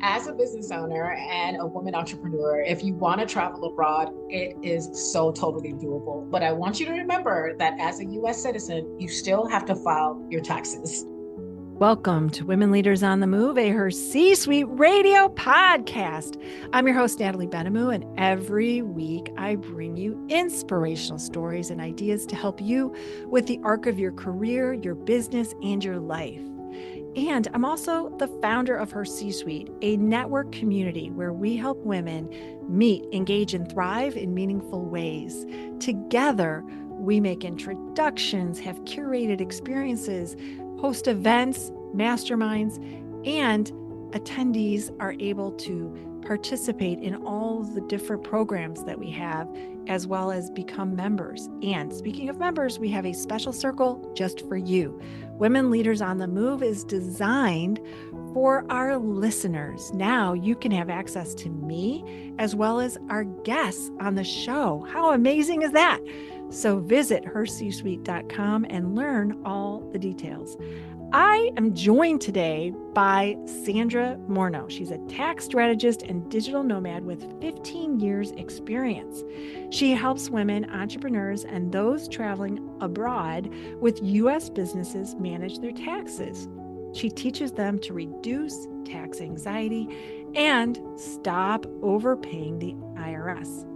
As a business owner and a woman entrepreneur, if you want to travel abroad, it is so totally doable. But I want you to remember that as a US citizen, you still have to file your taxes. Welcome to Women Leaders on the Move, a Her C-Suite radio podcast. I'm your host, Natalie Benamou, and every week I bring you inspirational stories and ideas to help you with the arc of your career, your business, and your life. And I'm also the founder of Her C-Suite, a network community where we help women meet, engage, and thrive in meaningful ways. Together, we make introductions, have curated experiences, host events, masterminds, and attendees are able to participate in all the different programs that we have, as well as become members. And speaking of members, we have a special circle just for you. Women Leaders on the Move is designed for our listeners. Now you can have access to me as well as our guests on the show. How amazing is that? So visit hercsuite.com and learn all the details. I am joined today by Sandra Morno. She's a tax strategist and digital nomad with 15 years experience. She helps women entrepreneurs and those traveling abroad with U.S. businesses manage their taxes. She teaches them to reduce tax anxiety and stop overpaying the IRS.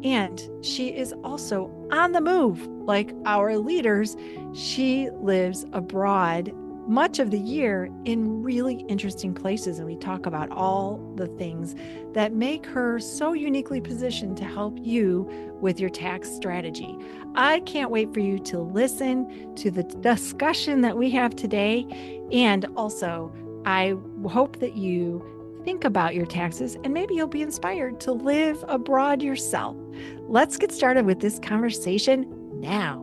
And she is also on the move like our leaders. She lives abroad much of the year in really interesting places. And we talk about all the things that make her so uniquely positioned to help you with your tax strategy. I can't wait for you to listen to the discussion that we have today. And also, I hope that you think about your taxes and maybe you'll be inspired to live abroad yourself. Let's get started with this conversation now.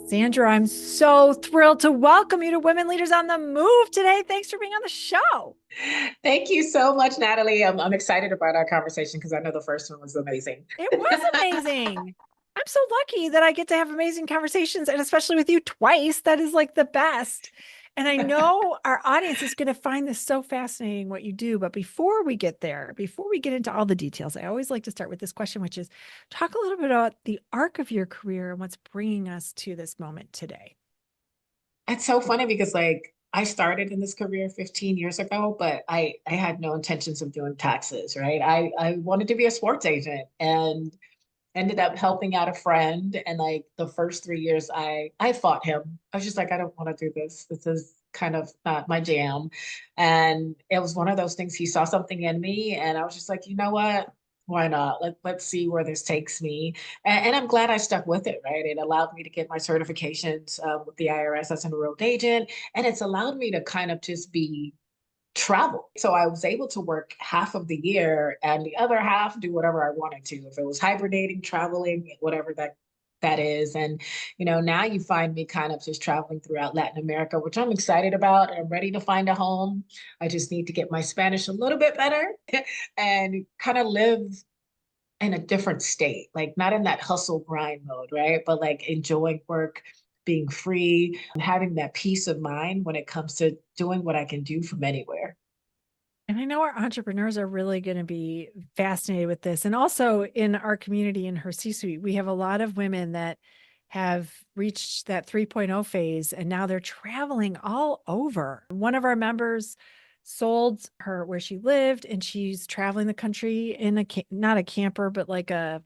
Sandra, I'm so thrilled to welcome you to Women Leaders on the Move today. Thanks for being on the show. Thank you so much, Natalie. I'm excited about our conversation because I know the first one was amazing. It was amazing. I'm so lucky that I get to have amazing conversations, and especially with you twice. That is like the best. And I know our audience is going to find this so fascinating what you do. But before we get there, before we get into all the details, I always like to start with this question, which is talk a little bit about the arc of your career and what's bringing us to this moment today. It's so funny because I started in this career 15 years ago, but I had no intentions of doing taxes, right? I wanted to be a sports agent and ended up helping out a friend. And like the first 3 years, I fought him. I was just like, I don't want to do this. This is kind of not my jam. And it was one of those things. He saw something in me, and I was just like, you know what? Why not? Let's see where this takes me. And I'm glad I stuck with it, right? It allowed me to get my certifications with the IRS as an enrolled agent. And it's allowed me to kind of just be travel. So I was able to work half of the year and the other half do whatever I wanted to. If it was hibernating, traveling, whatever that is. And now you find me kind of just traveling throughout Latin America, which I'm excited about. I'm ready to find a home. I just need to get my Spanish a little bit better and kind of live in a different state, like not in that hustle grind mode, right? But like enjoying work, being free, and having that peace of mind when it comes to doing what I can do from anywhere. And I know our entrepreneurs are really going to be fascinated with this. And also in our community in Her C-Suite, we have a lot of women that have reached that 3.0 phase and now they're traveling all over. One of our members sold her where she lived and she's traveling the country in not a camper, but like an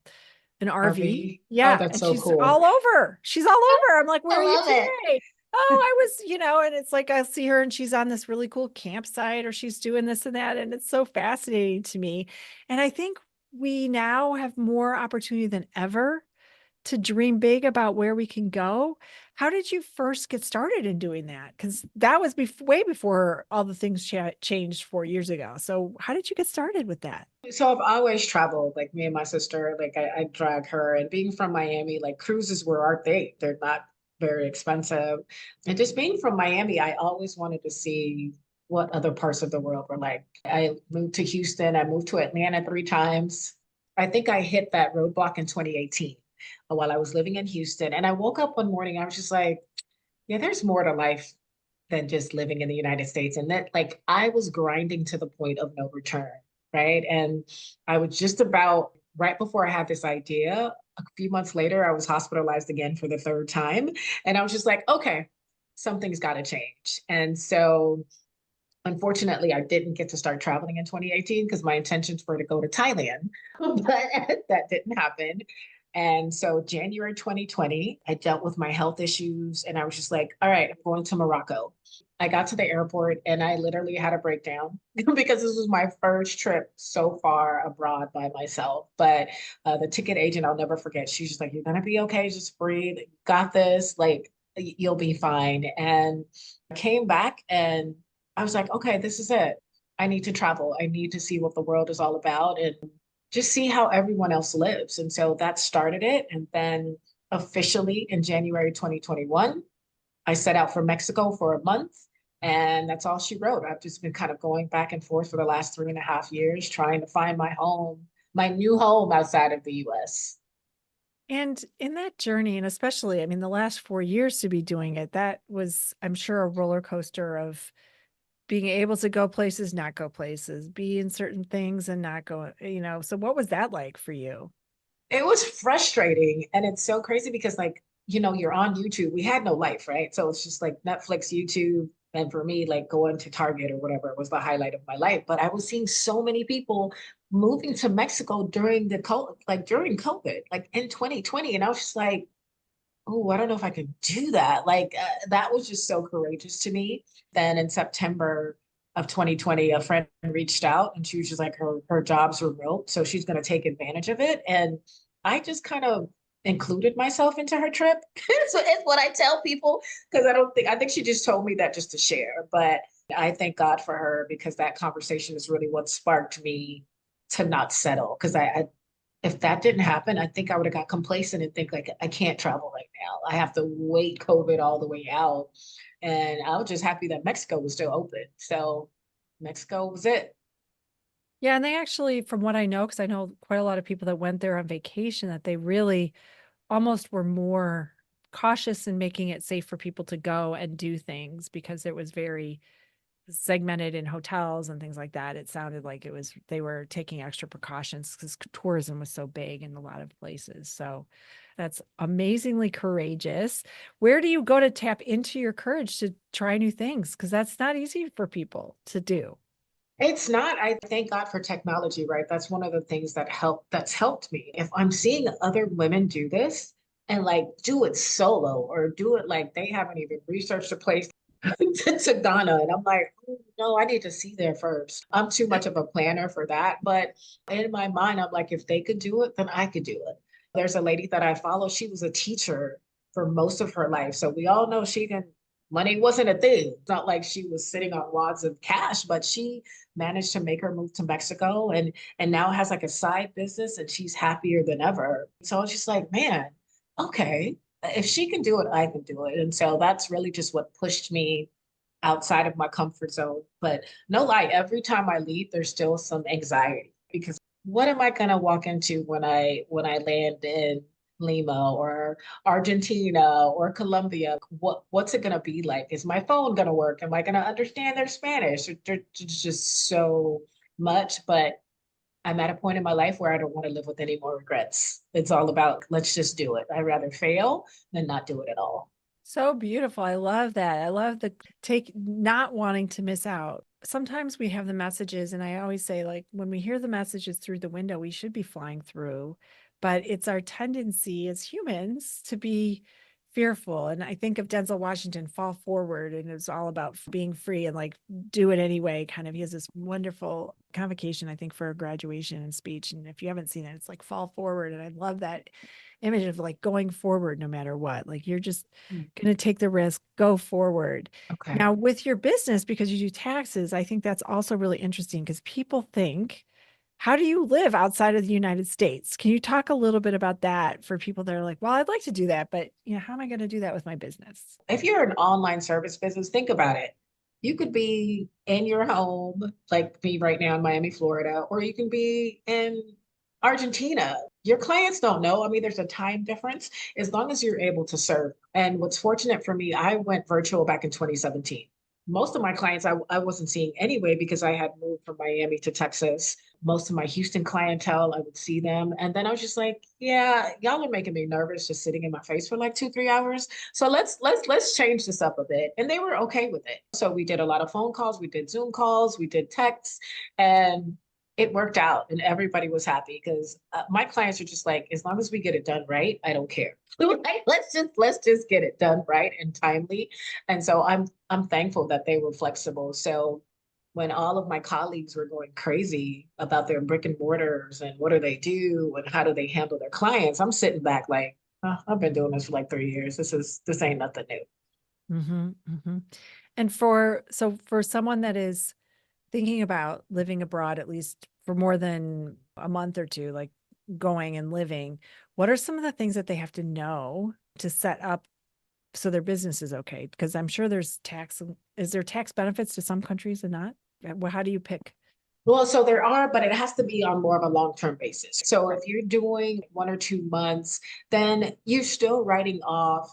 RV. RV. Oh, Yeah. that's And so she's cool. all over. She's all over. I'm like, where I are you love it. today? Oh, I was, and it's like I see her and she's on this really cool campsite or she's doing this and that. And it's so fascinating to me. And I think we now have more opportunity than ever to dream big about where we can go. How did you first get started in doing that? Because that was way before all the things changed 4 years ago. So how did you get started with that? So I've always traveled, like me and my sister, like I drag her, and being from Miami, like cruises were our thing. They're not very expensive. And just being from Miami, I always wanted to see what other parts of the world were like. I moved to Houston, I moved to Atlanta 3 times. I think I hit that roadblock in 2018 while I was living in Houston. And I woke up one morning, I was just like, yeah, there's more to life than just living in the United States. And that like I was grinding to the point of no return, right? And I was just about right before I had this idea, a few months later, I was hospitalized again for the third time. And I was just like, okay, something's got to change. And so unfortunately, I didn't get to start traveling in 2018 because my intentions were to go to Thailand, but that didn't happen. And so January 2020, I dealt with my health issues and I was just like, all right, I'm going to Morocco. I got to the airport and I literally had a breakdown because this was my first trip so far abroad by myself. But the ticket agent, I'll never forget, she's just like, you're going to be okay. Just breathe. You got this. Like, you'll be fine. And I came back and I was like, okay, this is it. I need to travel. I need to see what the world is all about and just see how everyone else lives. And so that started it. And then officially in January 2021, I set out for Mexico for a month. And that's all she wrote. I've just been kind of going back and forth for the last 3.5 years, trying to find my home, my new home outside of the US. And in that journey, and especially, I mean, the last 4 years to be doing it, that was, I'm sure, a roller coaster of being able to go places, not go places, be in certain things and not go, So what was that like for you? It was frustrating. And it's so crazy because, like, you're on YouTube. We had no life, right? So it's just like Netflix, YouTube. And for me, like going to Target or whatever was the highlight of my life. But I was seeing so many people moving to Mexico during during COVID, like in 2020. And I was just like, oh, I don't know if I could do that. Like that was just so courageous to me. Then in September of 2020, a friend reached out and she was just like, her job's remote, so she's going to take advantage of it. And I just kind of included myself into her trip. So it's what I tell people because I think she just told me that just to share. But I thank God for her because that conversation is really what sparked me to not settle. Because I if that didn't happen, I think I would have got complacent and think like I can't travel right now. I have to wait COVID all the way out. And I was just happy that Mexico was still open. So Mexico was it. Yeah, and they actually, from what I know, because I know quite a lot of people that went there on vacation, that they really almost were more cautious in making it safe for people to go and do things because it was very segmented in hotels and things like that. It sounded like they were taking extra precautions because tourism was so big in a lot of places. So that's amazingly courageous. Where do you go to tap into your courage to try new things? Because that's not easy for people to do. It's not. I thank God for technology, right? That's one of the things that's helped me. If I'm seeing other women do this and like do it solo or do it like they haven't even researched a place to Ghana. And I'm like, "Oh, no, I need to see there first. I'm too much of a planner for that. But in my mind, I'm like, if they could do it, then I could do it. There's a lady that I follow. She was a teacher for most of her life. So we all know she didn't, money wasn't a thing. It's not like she was sitting on wads of cash, but she managed to make her move to Mexico and now has like a side business and she's happier than ever. So I was just like, man, okay, if she can do it, I can do it. And so that's really just what pushed me outside of my comfort zone. But no lie, every time I leave, there's still some anxiety because what am I gonna walk into when I land in Lima or Argentina or Colombia? What's it gonna be like? Is my phone gonna work? Am I gonna understand their Spanish? There's just so much, but I'm at a point in my life where I don't want to live with any more regrets. It's all about let's just do it. I'd rather fail than not do it at all. So beautiful. I love that. I love the take not wanting to miss out. Sometimes we have the messages, and I always say, like, when we hear the messages through the window, we should be flying through. But it's our tendency as humans to be fearful. And I think of Denzel Washington, Fall Forward, and it's all about being free and like do it anyway. Kind of, he has this wonderful convocation, I think, for a graduation and speech. And if you haven't seen it, it's like Fall Forward. And I love that image of like going forward no matter what. Like you're just Mm. going to take the risk, go forward. Okay. Now, with your business, because you do taxes, I think that's also really interesting because people think, how do you live outside of the United States? Can you talk a little bit about that for people that are like, well, I'd like to do that, but how am I going to do that with my business? If you're an online service business, think about it. You could be in your home, like me right now in Miami, Florida, or you can be in Argentina. Your clients don't know. I mean, there's a time difference as long as you're able to serve. And what's fortunate for me, I went virtual back in 2017. Most of my clients I wasn't seeing anyway because I had moved from Miami to Texas. Most of my Houston clientele, I would see them. And then I was just like, yeah, y'all are making me nervous just sitting in my face for like 2, 3 hours. So let's change this up a bit. And they were okay with it. So we did a lot of phone calls, we did Zoom calls, we did texts, and it worked out and everybody was happy because my clients are just like, as long as we get it done right, I don't care. Like, let's just get it done right and timely. And so I'm thankful that they were flexible. So when all of my colleagues were going crazy about their brick and mortars and what do they do and how do they handle their clients, I'm sitting back like, oh, I've been doing this for like 3 years. This ain't nothing new. Mm-hmm, mm-hmm. And for someone that is thinking about living abroad, at least for more than a month or two, like going and living, what are some of the things that they have to know to set up so their business is okay? Because I'm sure is there tax benefits to some countries and not? Well, how do you pick? Well, so there are, but it has to be on more of a long-term basis. So if you're doing 1 or 2 months, then you're still writing off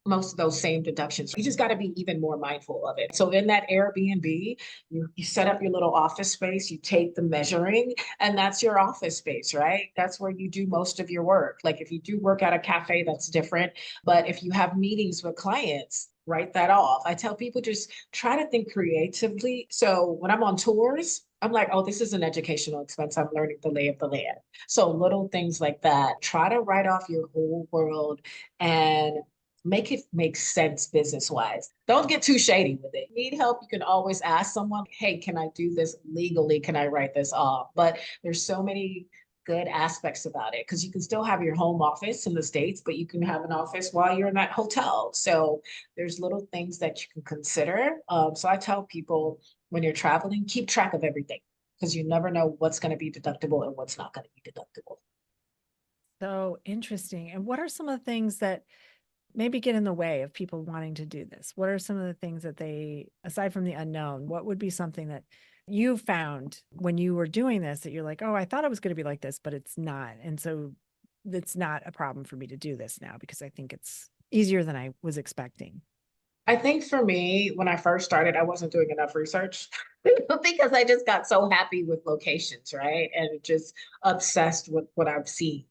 most of those same deductions. You just got to be even more mindful of it. So in that Airbnb, you set up your little office space, you take the measuring, and that's your office space, right? That's where you do most of your work. Like if you do work at a cafe, that's different. But if you have meetings with clients, write that off. I tell people just try to think creatively. So when I'm on tours, I'm like, oh, this is an educational expense. I'm learning the lay of the land. So little things like that. Try to write off your whole world and make it make sense business wise. Don't get too shady with it. Need help, you can always ask someone, hey, can I do this legally? Can I write this off? But there's so many good aspects about it because you can still have your home office in the States, but you can have an office while you're in that hotel. So there's little things that you can consider. So I tell people when you're traveling, keep track of everything because you never know what's going to be deductible and what's not going to be deductible. So interesting. And what are some of the things that maybe get in the way of people wanting to do this? What are some of the things that aside from the unknown, what would be something that you found when you were doing this that you're like, oh, I thought it was going to be like this, but it's not. And so it's not a problem for me to do this now because I think it's easier than I was expecting. I think for me, when I first started, I wasn't doing enough research because I just got so happy with locations, right? And just obsessed with what I've seen.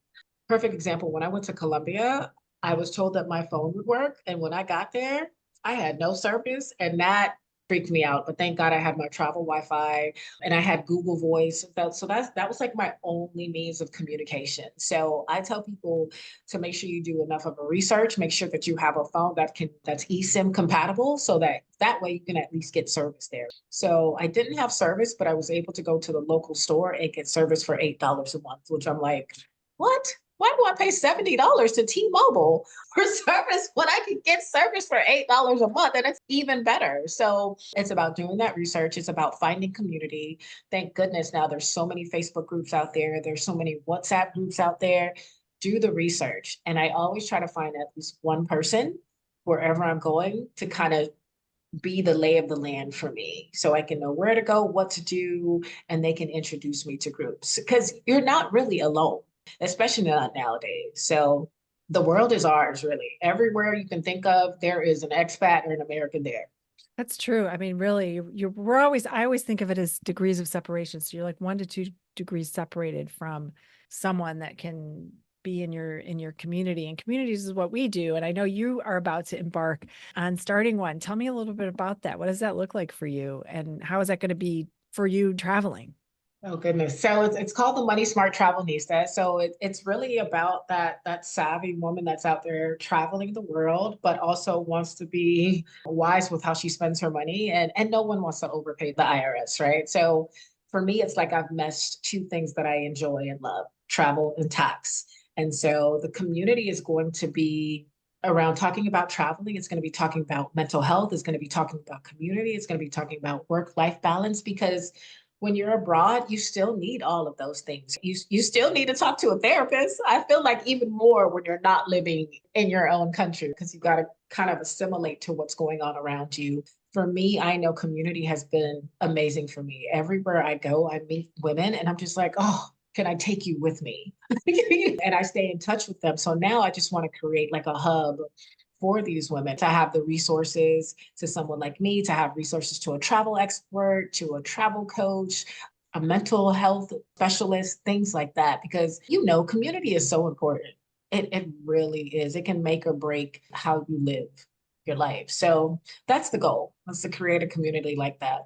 Perfect example, when I went to Colombia, I was told that my phone would work. And when I got there, I had no service. And that freaked me out. But thank God I had my travel Wi-Fi and I had Google Voice. So that was like my only means of communication. So I tell people to make sure you do enough of a research, make sure that you have a phone that's eSIM compatible so that way you can at least get service there. So I didn't have service, but I was able to go to the local store and get service for $8 a month, which I'm like, what? Why do I pay $70 to T-Mobile for service when I can get service for $8 a month? And it's even better. So it's about doing that research. It's about finding community. Thank goodness now there's so many Facebook groups out there. There's so many WhatsApp groups out there. Do the research. And I always try to find at least one person wherever I'm going to kind of be the lay of the land for me so I can know where to go, what to do, and they can introduce me to groups because you're not really alone, especially not nowadays. So the world is ours, really. Everywhere you can think of, there is an expat or an American there. That's true. I mean, really, I always think of it as degrees of separation. So you're like 1 to 2 degrees separated from someone that can be in your community, and communities is what we do. And I know you are about to embark on starting one. Tell me a little bit about that. What does that look like for you? And how is that going to be for you traveling? Oh goodness. So it's called the Money Smart Travelista. So it's really about that savvy woman that's out there traveling the world, but also wants to be wise with how she spends her money. And no one wants to overpay the IRS, right? So for me, it's like I've meshed two things that I enjoy and love, travel and tax. And so the community is going to be around talking about traveling. It's going to be talking about mental health. It's going to be talking about community. It's going to be talking about work-life balance because when you're abroad, you still need all of those things. You still need to talk to a therapist. I feel like even more when you're not living in your own country because you got to kind of assimilate to what's going on around you. For me, I know community has been amazing for me. Everywhere I go, I meet women and I'm just like, oh, can I take you with me? And I stay in touch with them. So now I just want to create like a hub for these women to have the resources to someone like me, to have resources to a travel expert, to a travel coach, a mental health specialist, things like that. Because, community is so important. It really is. It can make or break how you live your life. So that's the goal, is to create a community like that.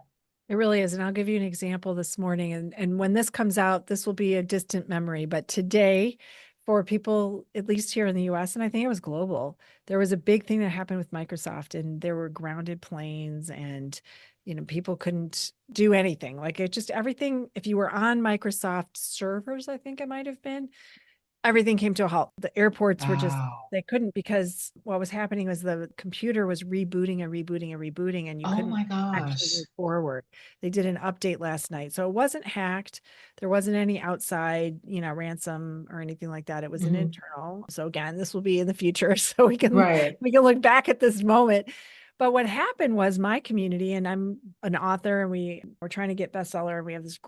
It really is. And I'll give you an example this morning. And when this comes out, this will be a distant memory. But today, for people, at least here in the US, and I think it was global, there was a big thing that happened with Microsoft, and there were grounded planes, and people couldn't do anything. Like it just everything, if you were on Microsoft servers, I think it might have been, everything came to a halt. The airports were just, Wow. they couldn't, because what was happening was the computer was rebooting and rebooting and rebooting, and you Oh couldn't my actually gosh. move forward. They did an update last night. So it wasn't hacked. There wasn't any outside, ransom or anything like that. It was an Mhm. internal. So again, this will be in the future. So we can Right. look back at this moment. But what happened was my community, and I'm an author, and we were trying to get bestseller, and we have this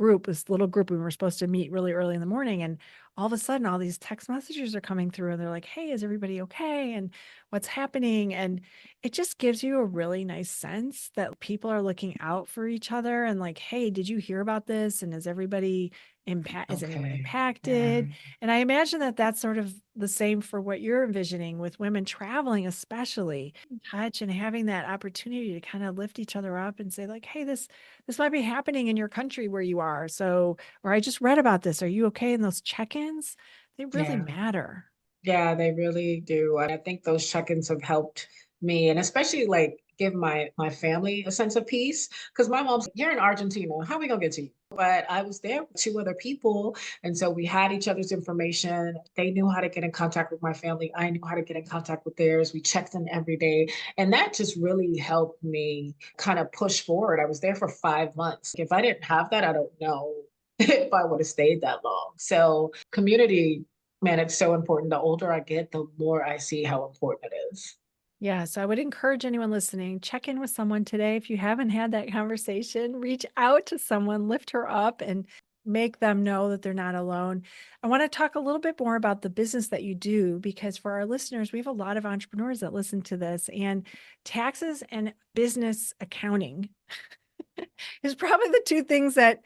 little group, and we were supposed to meet really early in the morning. And all of a sudden, all these text messages are coming through, and they're like, "Hey, is everybody okay? And what's happening?" And it just gives you a really nice sense that people are looking out for each other, and like, "Hey, did you hear about this? And is anyone Okay. Yeah. impacted?" And I imagine that that's sort of the same for what you're envisioning with women traveling, especially in touch and having that opportunity to kind of lift each other up and say like, "Hey, this might be happening in your country where you are. So, or I just read about this. Are you okay?" And those check-ins, they really Yeah. matter. Yeah, they really do. And I think those check-ins have helped me, and especially like give my family a sense of peace. Because my mom's, "You're in Argentina. How are we gonna get to you?" But I was there with two other people. And so we had each other's information. They knew how to get in contact with my family. I knew how to get in contact with theirs. We checked in every day. And that just really helped me kind of push forward. I was there for 5 months. If I didn't have that, I don't know if I would have stayed that long. So community, man, it's so important. The older I get, the more I see how important it is. Yeah, so I would encourage anyone listening, check in with someone today. If you haven't had that conversation, reach out to someone, lift her up, and make them know that they're not alone. I want to talk a little bit more about the business that you do, because for our listeners, we have a lot of entrepreneurs that listen to this, and taxes and business accounting is probably the two things that,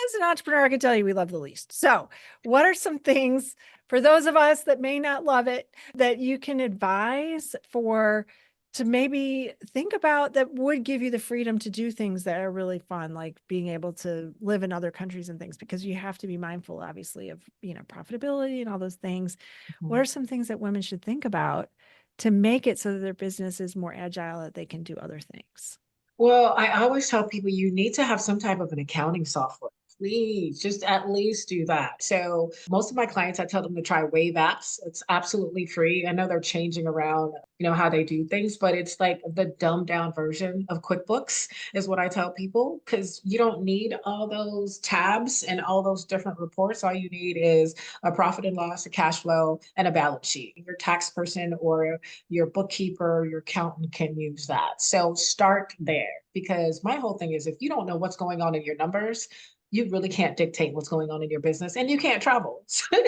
as an entrepreneur, I can tell you we love the least. So, what are some things for those of us that may not love it that you can advise for to maybe think about that would give you the freedom to do things that are really fun, like being able to live in other countries and things, because you have to be mindful, obviously, of profitability and all those things. What are Mhm. some things that women should think about to make it so that their business is more agile, that they can do other things? Well, I always tell people you need to have some type of an accounting software. Please just at least do that. So, most of my clients, I tell them to try Wave apps. It's absolutely free. I know they're changing around, how they do things, but it's like the dumbed down version of QuickBooks, is what I tell people, because you don't need all those tabs and all those different reports. All you need is a profit and loss, a cash flow, and a balance sheet. Your tax person or your bookkeeper, your accountant can use that. So start there, because my whole thing is, if you don't know what's going on in your numbers, you really can't dictate what's going on in your business, and you can't travel.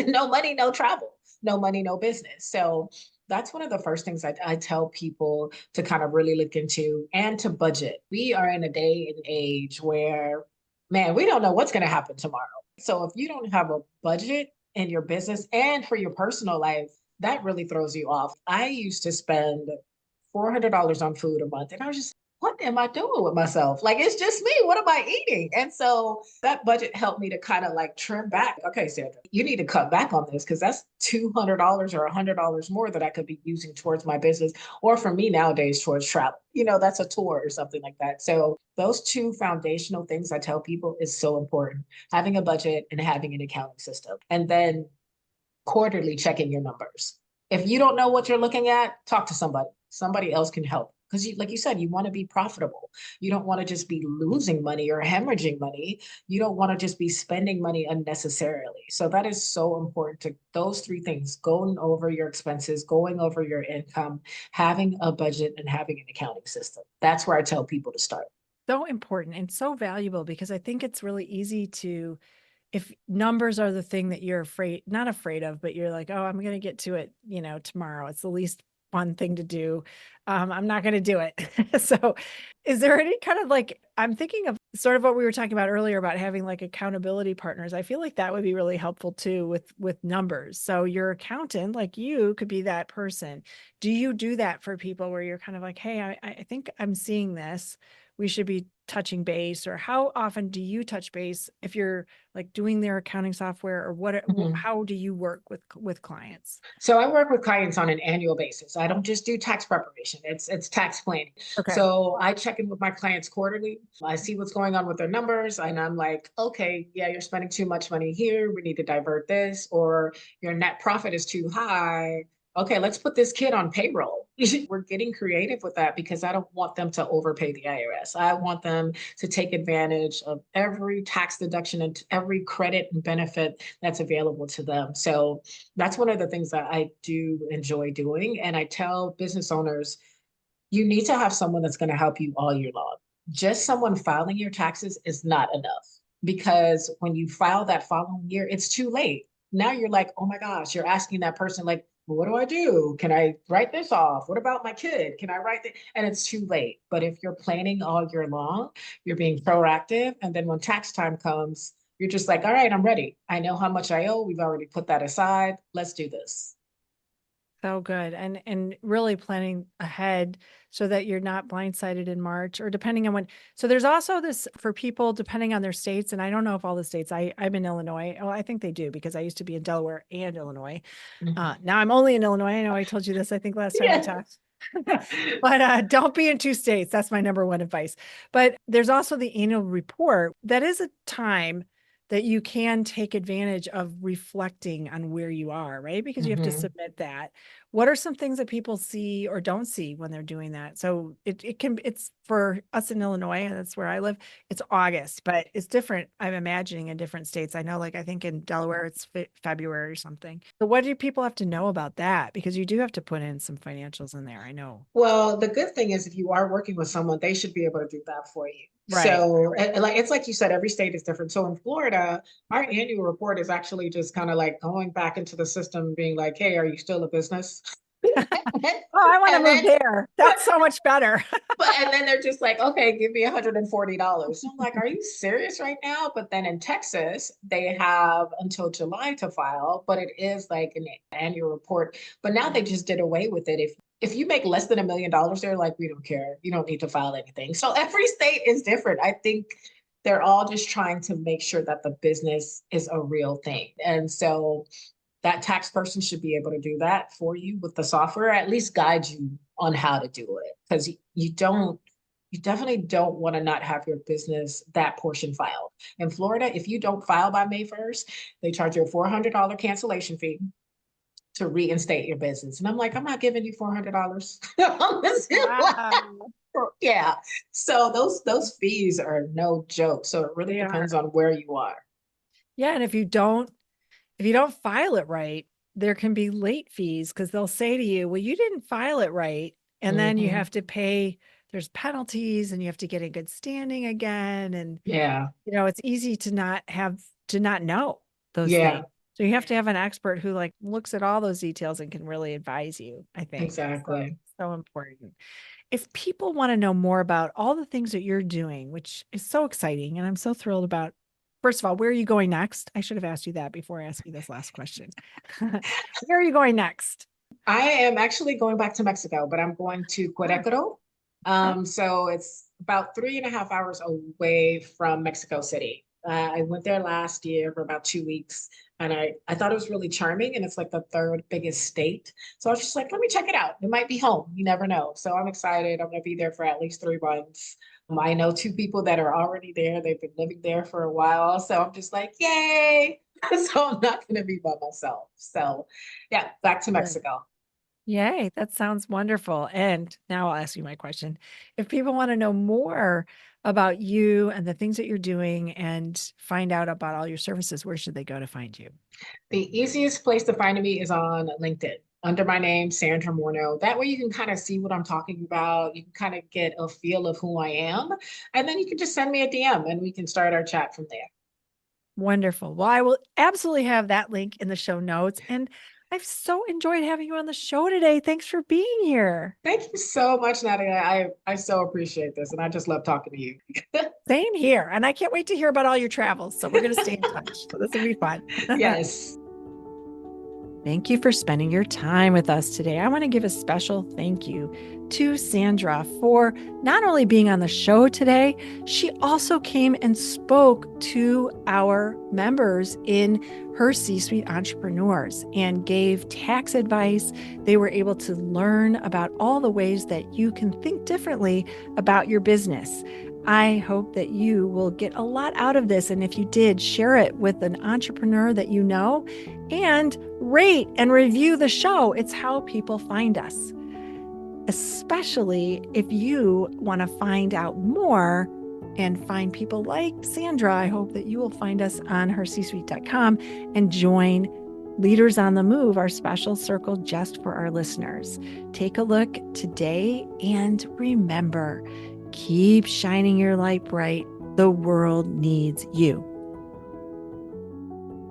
No money, no travel. No money, no business. So that's one of the first things I tell people to kind of really look into, and to budget. We are in a day and age where, man, we don't know what's going to happen tomorrow. So if you don't have a budget in your business and for your personal life, that really throws you off. I used to spend $400 on food a month, and I was just, what am I doing with myself? Like, it's just me. What am I eating? And so that budget helped me to kind of like trim back. Okay, Sandra, you need to cut back on this, because that's $200 or $100 more that I could be using towards my business, or for me nowadays towards travel. That's a tour or something like that. So those two foundational things I tell people is so important: having a budget and having an accounting system. And then quarterly checking your numbers. If you don't know what you're looking at, talk to somebody. Somebody else can help. Because, like you said, you want to be profitable. You don't want to just be losing money or hemorrhaging money. You don't want to just be spending money unnecessarily. So that is so important, to those three things: going over your expenses, going over your income, having a budget, and having an accounting system. That's where I tell people to start. So important and so valuable, because I think it's really easy to, if numbers are the thing that you're not afraid of, but you're like, "Oh, I'm going to get to it, tomorrow." It's the least fun thing to do. I'm not going to do it. So is there any kind of like, I'm thinking of sort of what we were talking about earlier about having like accountability partners. I feel like that would be really helpful too with numbers. So your accountant, like you, could be that person. Do you do that for people where you're kind of like, hey, I think I'm seeing this. We should be touching base, or how often do you touch base if you're like doing their accounting software, or Mhm. how do you work with clients? So I work with clients on an annual basis. I don't just do tax preparation. It's tax planning. Okay. So I check in with my clients quarterly. I see what's going on with their numbers and I'm like, okay, yeah, you're spending too much money here. We need to divert this, or your net profit is too high. Okay, let's put this kid on payroll. We're getting creative with that because I don't want them to overpay the IRS. I want them to take advantage of every tax deduction and every credit and benefit that's available to them. So that's one of the things that I do enjoy doing. And I tell business owners, you need to have someone that's going to help you all year long. Just someone filing your taxes is not enough, because when you file that following year, it's too late. Now you're like, oh my gosh, you're asking that person, like, well, what do I do? Can I write this off? What about my kid? Can I write that? And it's too late. But if you're planning all year long, you're being proactive. And then when tax time comes, you're just like, all right, I'm ready. I know how much I owe. We've already put that aside. Let's do this. So good. And really planning ahead so that you're not blindsided in March, or depending on when. So there's also this for people depending on their states. And I don't know if all the states, I'm in Illinois. Oh, I think they do, because I used to be in Delaware and Illinois. Mhm. Now I'm only in Illinois. I know I told you this, I think last time we Yeah. talked. But don't be in two states. That's my number one advice. But there's also the annual report. That is a time that you can take advantage of reflecting on where you are, right? Because you have to Mhm. submit that. What are some things that people see or don't see when they're doing that? So it's for us in Illinois, and that's where I live. It's August, but it's different. I'm imagining in different states. I know, like, I think in Delaware, it's February or something. So what do people have to know about that? Because you do have to put in some financials in there. I know. Well, the good thing is if you are working with someone, they should be able to do that for you. Right. So, like it's like you said, every state is different. So in Florida, our annual report is actually just kind of like going back into the system, being like, "Hey, are you still a business?" Oh, I want to And move then, there. That's so much better. and then they're just like, "Okay, give me $140." So I'm like, "Are you serious right now?" But then in Texas, they have until July to file, but it is like an annual report. But now they just did away with it. If you make less than $1 million, they're like, we don't care. You don't need to file anything. So every state is different. I think they're all just trying to make sure that the business is a real thing. And so that tax person should be able to do that for you with the software, at least guide you on how to do it. Because you definitely don't want to not have your business that portion filed. In Florida, if you don't file by May 1st, they charge you a $400 cancellation fee to reinstate your business. And I'm like, I'm not giving you $400. Wow. Yeah. So those fees are no joke. So it really They depends are. on where you are. Yeah. And if you don't file it right, there can be late fees, because they'll say to you, well, you didn't file it right. And then you Hmm. have to pay, there's penalties, and you have to get in good standing again. And, Yeah. it's easy to not know those Yeah. things. So you have to have an expert who like looks at all those details and can really advise you, I think. So, Exactly. so important. If people want to know more about all the things that you're doing, which is so exciting, and I'm so thrilled about, first of all, where are you going next? I should have asked you that before I asked you this last question. Where are you going next? I am actually going back to Mexico, but I'm going to Ah, Querétaro. oh, So it's about 3.5 hours away from Mexico City. I went there last year for about 2 weeks, and I thought it was really charming. And it's like the third biggest state. So I was just like, let me check it out. It might be home. You never know. So I'm excited. I'm going to be there for at least 3 months. I know two people that are already there. They've been living there for a while. So I'm just like, yay. So I'm not going to be by myself. So yeah, back to good. Mexico. Yay, that sounds wonderful. And now I'll ask you my question. If people want to know more about you and the things that you're doing and find out about all your services, where should they go to find you? The easiest place to find me is on LinkedIn under my name, Sandra Morno. That way you can kind of see what I'm talking about. You can kind of get a feel of who I am. And then you can just send me a DM and we can start our chat from there. Wonderful. Well, I will absolutely have that link in the show notes. And I've so enjoyed having you on the show today. Thanks for being here. Thank you so much, Natalie. I so appreciate this, and I just love talking to you. Same here. And I can't wait to hear about all your travels. So we're going to stay in touch. So this will be fun. Yes. Thank you for spending your time with us today. I want to give a special thank you to Sandra for not only being on the show today, she also came and spoke to our members in her C-Suite Entrepreneurs and gave tax advice. They were able to learn about all the ways that you can think differently about your business. I hope that you will get a lot out of this. And if you did, share it with an entrepreneur that you know and rate and review the show. It's how people find us, especially if you want to find out more and find people like Sandra. I hope that you will find us on hercsuite.com and join Leaders on the Move, our special circle just for our listeners. Take a look today and remember, keep shining your light bright. The world needs you.